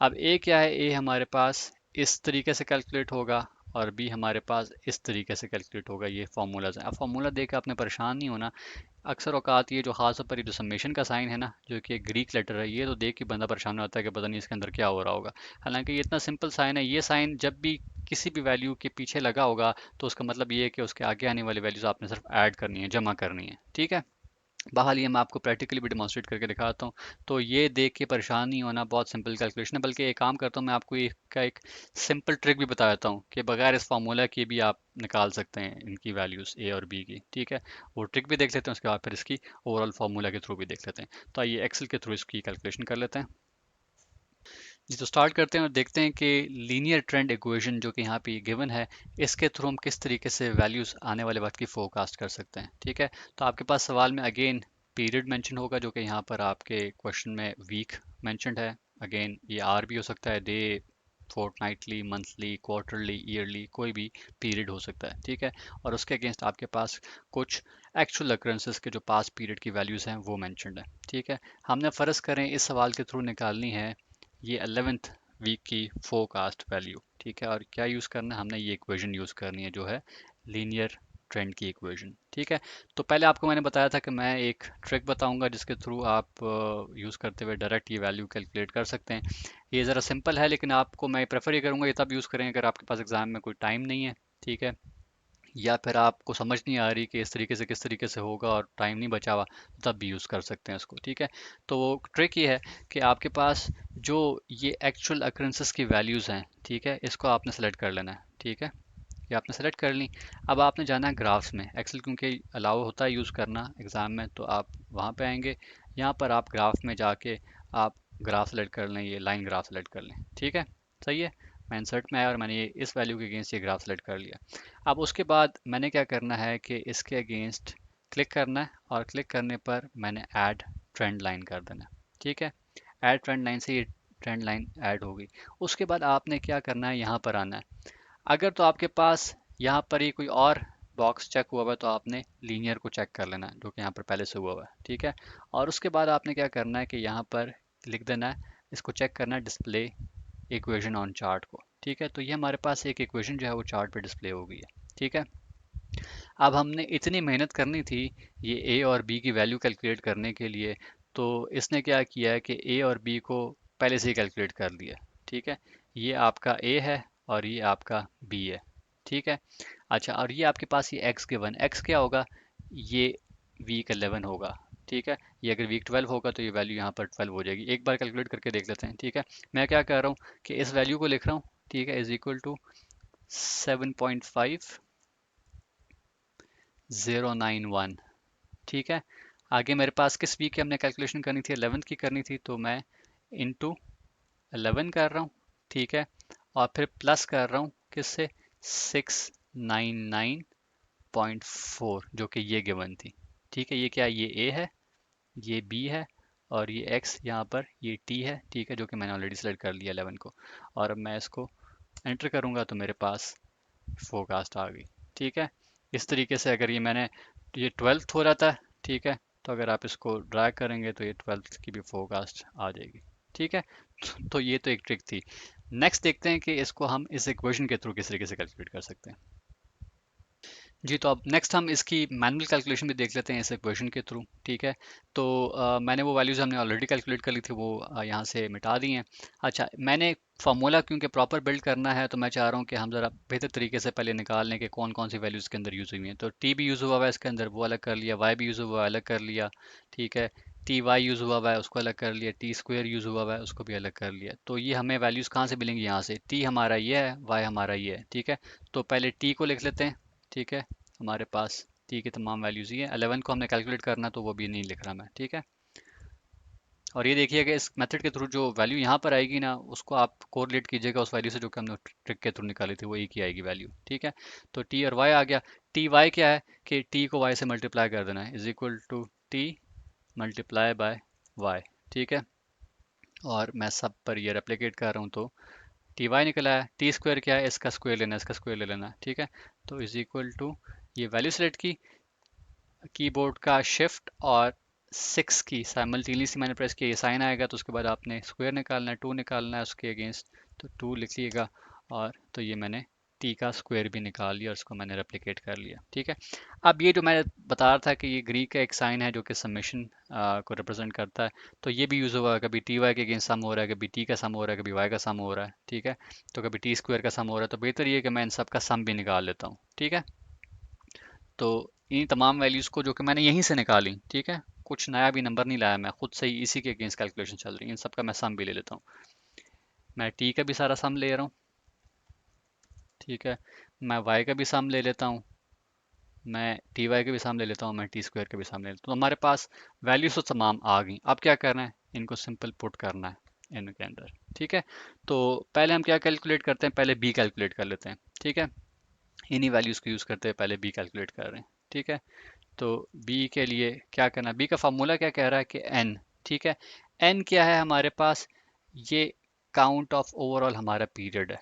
अब ए क्या है, ए हमारे पास इस तरीके से कैलकुलेट होगा और बी हमारे पास इस तरीके से कैलकुलेट होगा। ये फार्मूलाज हैं। अब फार्मूला देख के आपने परेशान नहीं होना। अक्सर औकात ये जो खास तौर पर ये जो समेशन का साइन है ना, जो कि ग्रीक लेटर है, ये तो देख के बंदा परेशान हो जाता है कि पता नहीं इसके अंदर क्या हो रहा होगा। हालांकि ये इतना सिंपल साइन है। ये साइन जब भी किसी भी वैल्यू के पीछे लगा होगा तो उसका मतलब ये है कि उसके आगे आने वाली वैल्यूज आपने सिर्फ ऐड करनी है, जमा करनी है। ठीक है। बहाल ये मैं आपको प्रैक्टिकली भी डिमॉन्स्ट्रेट करके दिखाता हूँ। तो ये देख के परेशान नहीं होना, बहुत सिंपल कैलकुलेशन है। बल्कि एक काम करता हूँ, मैं आपको एक सिंपल ट्रिक भी बता देता हूँ कि बगैर इस फार्मूला के भी आप निकाल सकते हैं इनकी वैल्यूज़ ए और बी की। ठीक है। वो ट्रिक भी देख लेते हैं, उसके बाद फिर इसकी ओवरऑल फार्मूला के थ्रू भी देख लेते हैं। तो आइए एक्सेल के थ्रू इसकी कैलकुलेशन कर लेते हैं। जी, तो स्टार्ट करते हैं और देखते हैं कि लीनियर ट्रेंड इक्वेशन जो कि यहाँ पे गिवन है, इसके थ्रू हम किस तरीके से वैल्यूज आने वाले वक्त की फोरकास्ट कर सकते हैं। ठीक है। तो आपके पास सवाल में अगेन पीरियड मेंशन होगा, जो कि यहाँ पर आपके क्वेश्चन में वीक मेंशनड है। अगेन ये आर भी हो सकता है, day, fortnightly, monthly, quarterly, yearly, कोई भी पीरियड हो सकता है। ठीक है। और उसके अगेंस्ट आपके पास कुछ एक्चुअल अक्रेंसेस के जो पास पीरियड की वैल्यूज हैं वो मेंशनड है। ठीक है। हमने फ़र्ज़ करें इस सवाल के थ्रू निकालनी है ये 11th वीक की फोरकास्ट वैल्यू। ठीक है। और क्या यूज़ करना है, हमने ये इक्वेशन यूज़ करनी है जो है लीनियर ट्रेंड की इक्वेशन। ठीक है। तो पहले आपको मैंने बताया था कि मैं एक ट्रिक बताऊंगा जिसके थ्रू आप यूज़ करते हुए डायरेक्ट ये वैल्यू कैलकुलेट कर सकते हैं। ये ज़रा सिंपल है, लेकिन आपको मैं प्रेफर ये करूँगा ये तब यूज़ करें अगर आपके पास एग्ज़ाम में कोई टाइम नहीं है। ठीक है। या फिर आपको समझ नहीं आ रही कि इस तरीके से किस तरीके से होगा और टाइम नहीं बचा हुआ, तब भी यूज़ कर सकते हैं इसको। ठीक है। तो वो ट्रिक ये है कि आपके पास जो ये एक्चुअल अक्रेंसेस की वैल्यूज़ हैं, ठीक है, इसको आपने सेलेक्ट कर लेना है। ठीक है। ये आपने सेलेक्ट कर ली। अब आपने जाना है ग्राफ्स में। एक्सेल क्योंकि अलाउ होता है यूज़ करना एग्ज़ाम में, तो आप वहाँ पे आएंगे। यहाँ पर आप ग्राफ में जाके आप ग्राफ सेलेक्ट कर लें, ये लाइन ग्राफ सेलेक्ट कर लें। ठीक है। सही है। मैं इंसर्ट में आया और मैंने ये इस वैल्यू के अगेंस्ट ये ग्राफ सेलेक्ट कर लिया। अब उसके बाद मैंने क्या करना है कि इसके अगेंस्ट क्लिक करना है और क्लिक करने पर मैंने ऐड ट्रेंड लाइन कर देना है। ठीक है। ऐड ट्रेंड लाइन से ये ट्रेंड लाइन ऐड होगी। उसके बाद आपने क्या करना है, यहाँ पर आना है। अगर तो आपके पास यहाँ पर ही कोई और बॉक्स चेक हुआ हुआ है तो आपने लीनियर को चेक कर लेना है, जो कि यहाँ पर पहले से हुआ हुआ है। ठीक है। और उसके बाद आपने क्या करना है कि यहाँ पर लिख देना है, इसको चेक करना है डिस्प्ले इक्वेशन ऑन चार्ट को। ठीक है। तो ये हमारे पास एक इक्वेशन जो है वो चार्ट पे डिस्प्ले हो गई है। ठीक है। अब हमने इतनी मेहनत करनी थी ये ए और बी की वैल्यू कैलकुलेट करने के लिए, तो इसने क्या किया है कि ए और बी को पहले से ही कैलकुलेट कर लिया। ठीक है। ये आपका ए है और ये आपका बी है। ठीक है। अच्छा, और ये आपके पास ये एक्स गिवन, एक्स क्या होगा, ये वीक 11 होगा। ठीक है। ये अगर वीक 12 होगा तो ये वैल्यू यहाँ पर 12 हो जाएगी। एक बार कैलकुलेट करके देख लेते हैं। ठीक है। मैं क्या कर रहा हूँ कि इस वैल्यू को लिख रहा हूँ। ठीक है। Is equal to 7.5091। ठीक है। आगे मेरे पास किस वीक की हमने कैलकुलेशन करनी थी, 11th की करनी थी, तो मैं इंटू 11 कर रहा हूँ। ठीक है। और फिर प्लस कर रहा हूँ किससे, 699.4, जो कि ये गिवन थी। ठीक है। ये क्या है, ये ए है, ये बी है, और ये एक्स यहाँ पर ये टी है। ठीक है। जो कि मैंने ऑलरेडी सेलेक्ट कर लिया 11 को। और अब मैं इसको एंटर करूँगा तो मेरे पास फोरकास्ट आ गई। ठीक है। इस तरीके से अगर ये 12th हो रहा था, ठीक है, तो अगर आप इसको ड्रैग करेंगे तो ये 12th की भी फोरकास्ट आ जाएगी। ठीक है। तो ये तो एक ट्रिक थी। नेक्स्ट देखते हैं कि इसको हम इस इक्वेशन के थ्रू किस तरीके से कैलकुलेट कर सकते हैं। जी, तो अब नेक्स्ट हम इसकी मैनुअल कैलकुलेशन भी देख लेते हैं इस इक्वेशन के थ्रू। ठीक है। तो मैंने वो वैल्यूज़ हमने ऑलरेडी कैलकुलेट कर ली थी, वो यहाँ से मिटा दी हैं। अच्छा, मैंने फार्मूला क्योंकि प्रॉपर बिल्ड करना है तो मैं चाह रहा हूँ कि हम ज़रा बेहतर तरीके से पहले निकाल लें कि कौन कौन सी वैल्यूज़ के अंदर यूज़ हुई हैं। तो टी भी यूज़ हुआ हुआ है इसके अंदर, वो अलग कर लिया। वाई भी यूज़ हुआ है, अलग कर लिया। ठीक है। टी वाई यूज़ हुआ हुआ है, उसको अलग कर लिया। टी स्क्वेयर यूज़ हुआ हुआ है, उसको भी अलग कर लिया। तो ये हमें वैल्यूज़ कहाँ से मिलेंगी, यहाँ से। टी हमारा ये है, वाई हमारा ये है। ठीक है। तो पहले टी को लिख लेते हैं। ठीक है। हमारे पास टी की तमाम वैल्यूज़ ही है। 11 को हमने कैलकुलेट करना तो वो भी नहीं लिख रहा मैं। ठीक है। और ये देखिए कि इस मेथड के थ्रू जो वैल्यू यहाँ पर आएगी ना, उसको आप कोरिलेट कीजिएगा उस वैल्यू से जो कि हमने ट्रिक के थ्रू निकाली थी, वो एक ही आएगी वैल्यू। ठीक है। तो टी और वाई आ गया। टी वाई क्या है कि टी को वाई से मल्टीप्लाई कर देना है, is equal to T multiply by Y. ठीक है। और मैं सब पर ये रेप्लिकेट कर रहा हूँ तो टी वाई निकला है। टी स्क्वायर क्या है, इसका स्क्वायर लेना है, इसका स्क्वायर ले लेना है। ठीक है। तो इज इक्वल टू ये वैल्यू सेलेक्ट की, कीबोर्ड का शिफ्ट और 6 की साइमल्टेनियसली मैंने प्रेस किया, ये साइन आएगा तो उसके बाद आपने स्क्वायर निकालना है, 2 निकालना है उसके अगेंस्ट, तो 2 लिखिएगा। और तो ये मैंने टी का स्क्वायर भी निकाल लिया और उसको मैंने रेप्लिकेट कर लिया। ठीक है, अब ये जो मैं बता रहा था कि ये ग्रीक का एक साइन है जो कि समेशन को रिप्रेजेंट करता है, तो ये भी यूज़ होगा, कभी टी वाई के अगेंस्ट सम हो रहा है, कभी टी का सम हो रहा है, कभी वाई का सम हो रहा है। ठीक है, तो कभी टी स्क्वायर का सम हो रहा है, तो बेहतर ये है कि मैं इन सब का सम भी निकाल लेता हूँ। ठीक है, तो इन तमाम वैल्यूज़ को जो कि मैंने यहीं से निकाली, ठीक है, कुछ नया भी नंबर नहीं लाया, मैं खुद से ही इसी के अगेंस्ट कैलकुलेशन चल रही है, इन सब का मैं सम भी ले लेता हूँ। मैं टी का भी सारा सम ले रहा हूँ। ठीक है, मैं वाई का भी सम ले लेता हूँ, मैं टी वाई का भी सम ले लेता हूँ, मैं टी स्क्वायर का भी सम ले लेता हूँ। तो हमारे पास वैल्यूज तो तमाम आ गई। अब क्या करना है, इनको सिंपल पुट करना है इनके अंदर। ठीक है, तो पहले हम क्या कैलकुलेट करते हैं, पहले बी कैलकुलेट कर लेते हैं। ठीक है, इन्हीं वैल्यूज़ को यूज़ करते हैं, पहले बी कैलकुलेट कर रहे हैं। ठीक है, तो बी के लिए क्या करना है, बी का फार्मूला क्या कह रहा है कि एन। ठीक है, एन क्या है हमारे पास, ये काउंट ऑफ ओवरऑल हमारा पीरियड है।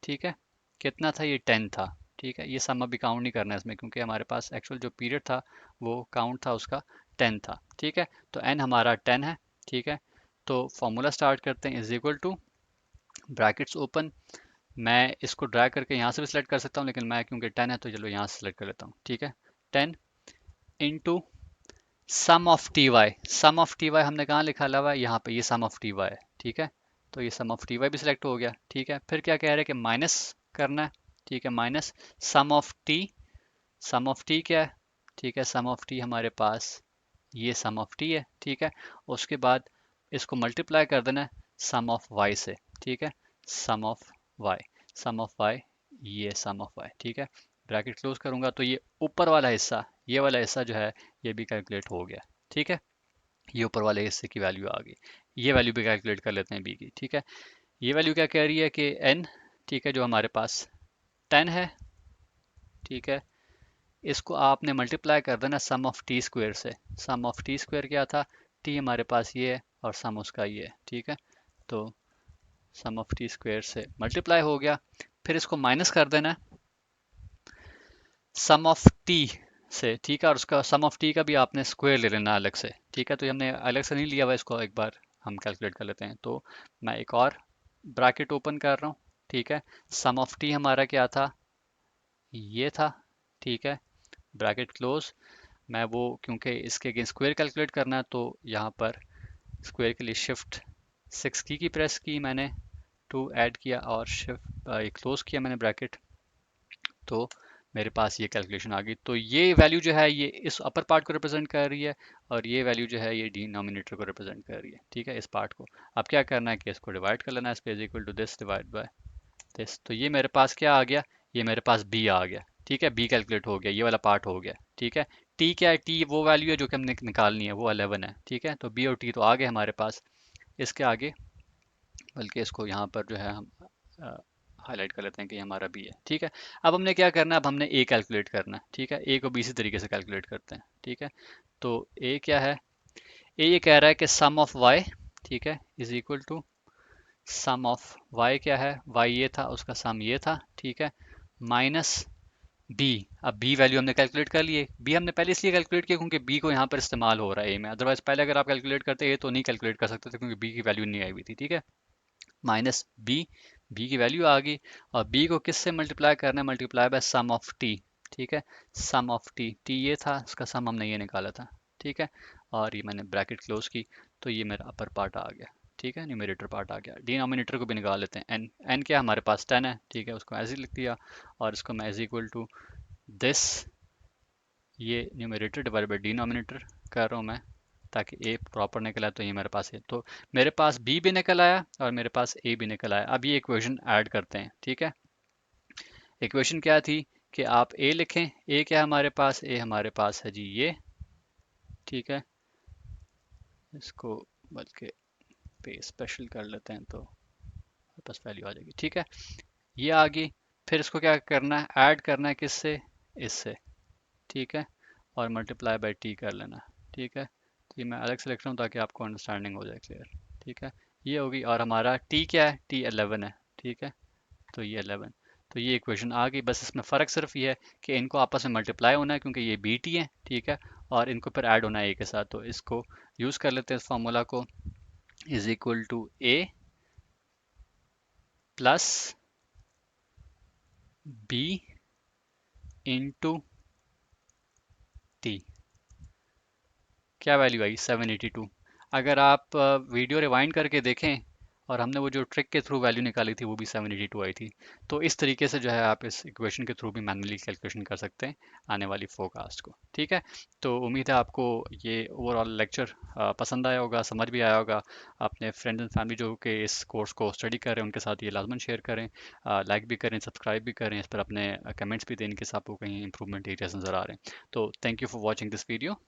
ठीक है, कितना था, ये 10 था। ठीक है, ये सम अभी काउंट नहीं करना है इसमें, क्योंकि हमारे पास एक्चुअल जो पीरियड था वो काउंट था उसका 10 था। ठीक है, तो एन हमारा 10 है। ठीक है, तो फॉर्मूला स्टार्ट करते हैं, is equal to brackets open, मैं इसको ड्रैग करके यहाँ से भी सिलेक्ट कर सकता हूँ, लेकिन मैं क्योंकि 10 है तो चलो यहाँ से सिलेक्ट कर लेता हूँ। ठीक है, 10 into sum of T Y. Sum of T Y हमने कहाँ लिखा हुआ है, यहाँ पे, ये सम ऑफ टी वाई है। ठीक है, तो ये सम ऑफ टी वाई भी सिलेक्ट हो गया। ठीक है, फिर क्या कह रहे हैं कि माइनस करना है। ठीक है, minus sum of T. Sum of T क्या है, ठीक है, सम ऑफ टी हमारे पास ये सम ऑफ टी है। ठीक है, उसके बाद इसको मल्टीप्लाई कर देना है सम ऑफ वाई से। ठीक है, sum of Y, sum of Y, ये सम ऑफ वाई। ठीक है, ब्रैकेट क्लोज करूंगा तो ये ऊपर वाला हिस्सा, ये वाला हिस्सा जो है ये भी कैलकुलेट हो गया। ठीक है, ये ऊपर वाले हिस्से की वैल्यू आ गई, ये वैल्यू भी कैलकुलेट कर लेते हैं बी की। ठीक है, ये वैल्यू क्या कह रही है कि एन, ठीक है, जो हमारे पास 10 है। ठीक है, इसको आपने मल्टीप्लाई कर देना सम ऑफ टी स्क्वायर से। सम ऑफ टी स्क्वायर क्या था, टी हमारे पास ये है और सम उसका ये है। ठीक है, तो सम ऑफ टी स्क्वायर से मल्टीप्लाई हो गया, फिर इसको माइनस कर देना है सम ऑफ टी से। ठीक है, और उसका सम ऑफ टी का भी आपने स्क्वायर ले लेना अलग से। ठीक है, तो ये हमने अलग से नहीं लिया हुआ, इसको एक बार हम कैलकुलेट कर लेते हैं। तो मैं एक और ब्रैकेट ओपन कर रहा हूँ। ठीक है, सम ऑफ टी हमारा क्या था, ये था। ठीक है, ब्रैकेट क्लोज, मैं वो क्योंकि इसके अगेंस्ट स्क्वायर कैलकुलेट करना है, तो यहाँ पर स्क्वायर के लिए शिफ्ट 6 की प्रेस की मैंने, 2 ऐड किया और शिफ्ट क्लोज किया मैंने ब्रैकेट, तो मेरे पास ये कैलकुलेशन आ गई। तो ये वैल्यू जो है ये इस अपर पार्ट को रिप्रेजेंट कर रही है, और ये वैल्यू जो है ये डिनोमिनेटर को रिप्रेजेंट कर रही है। ठीक है, इस पार्ट को अब क्या करना है कि इसको डिवाइड कर लेना है, is equal to this divide by this. तो ये मेरे पास क्या आ गया, ये मेरे पास बी आ गया। ठीक है, बी कैलकुलेट हो गया, ये वाला पार्ट हो गया। ठीक है, टी क्या है, टी वो वैल्यू है जो कि हमने निकालनी है, वो 11 है। ठीक है, तो बी और टी तो आ गए हमारे पास। इसके आगे बल्कि इसको यहाँ पर जो है हम हाईलाइट कर लेते हैं कि ये हमारा बी है। ठीक है, अब हमने क्या करना है, अब हमने ए कैलकुलेट करना है। ठीक है, ए को बी इसी तरीके से कैलकुलेट करते हैं। ठीक है, तो ए क्या है, ए ये कह रहा है कि सम ऑफ वाई, ठीक है, is equal to sum of Y क्या है, वाई ये था, उसका सम ये था। ठीक है, माइनस बी। अब बी वैल्यू हमने कैलकुलेट कर लिए, बी हमने पहले इसलिए कैलकुलेट किया क्योंकि बी को यहाँ पर इस्तेमाल हो रहा है ए में, अदरवाइज पहले अगर आप कैलकुलेट करते ए तो नहीं कैलकुलेट कर सकते थे क्योंकि बी की वैल्यू नहीं आई हुई थी। ठीक है, माइनस बी, बी की वैल्यू आ गई, और बी को किससे मल्टीप्लाई करना है, multiply by sum of T. ठीक है, सम ऑफ टी, टी ये था, इसका सम हमने ये निकाला था। ठीक है, और ये मैंने ब्रैकेट क्लोज की, तो ये मेरा अपर पार्ट आ गया। ठीक है, न्यूमरेटर पार्ट आ गया। डिनोमिनेटर को भी निकाल लेते हैं, एन, एन क्या हमारे पास 10 है। ठीक है, उसको ऐसे ही लिख दिया, और इसको मैं एज इक्वल टू दिस, ये न्यूमरेटर डिवाइड बाई डिनोमिनेटर कर रहा हूँ मैं, ताकि ए प्रॉपर निकल आए। तो ये मेरे पास है, तो मेरे पास बी भी निकल आया और मेरे पास ए भी निकल आया। अब ये इक्वेशन ऐड करते हैं। ठीक है, इक्वेशन क्या थी कि आप ए लिखें, ए क्या है हमारे पास, ए हमारे पास है जी ये। ठीक है, इसको बल्कि पे स्पेशल कर लेते हैं तो हमारे पास वैल्यू आ जाएगी। ठीक है, ये आ गई, फिर इसको क्या करना है, ऐड करना है किससे, इससे। ठीक है, और मल्टीप्लाई बाई टी कर लेना। ठीक है, तो ये मैं अलग से लिख रहा हूँ ताकि आपको अंडरस्टैंडिंग हो जाए क्लियर। ठीक है, ये होगी, और हमारा टी क्या है, टी 11 है। ठीक है, तो ये 11, तो ये इक्वेशन आ गई। बस इसमें फ़र्क सिर्फ ये है कि इनको आपस में मल्टीप्लाई होना है क्योंकि ये बी टी है। ठीक है, और इनको फिर ऐड होना है ए के साथ, तो इसको यूज़ कर लेते हैं इस फार्मूला को। Is equal to A plus B into T. क्या वैल्यू आई? 782। अगर आप वीडियो रिवाइंड करके देखें और हमने वो जो ट्रिक के थ्रू वैल्यू निकाली थी वो भी 782 आई थी। तो इस तरीके से जो है आप इस इक्वेशन के थ्रू भी मैनुअली कैलकुलेशन कर सकते हैं आने वाली फोरकास्ट को। ठीक है, तो उम्मीद है आपको ये ओवरऑल लेक्चर पसंद आया होगा, समझ भी आया होगा। अपने फ्रेंड्स एंड फैमिली जो कि इस कोर्स को स्टडी कर रहे हैं उनके साथ ये लाजमन शेयर करें, लाइक भी करें, सब्सक्राइब भी करें, इस पर अपने कमेंट्स भी दें इनके साथ आपको कहीं इंप्रूवमेंट एरियाज नज़र आ रहे हैं। तो thank you for watching this video.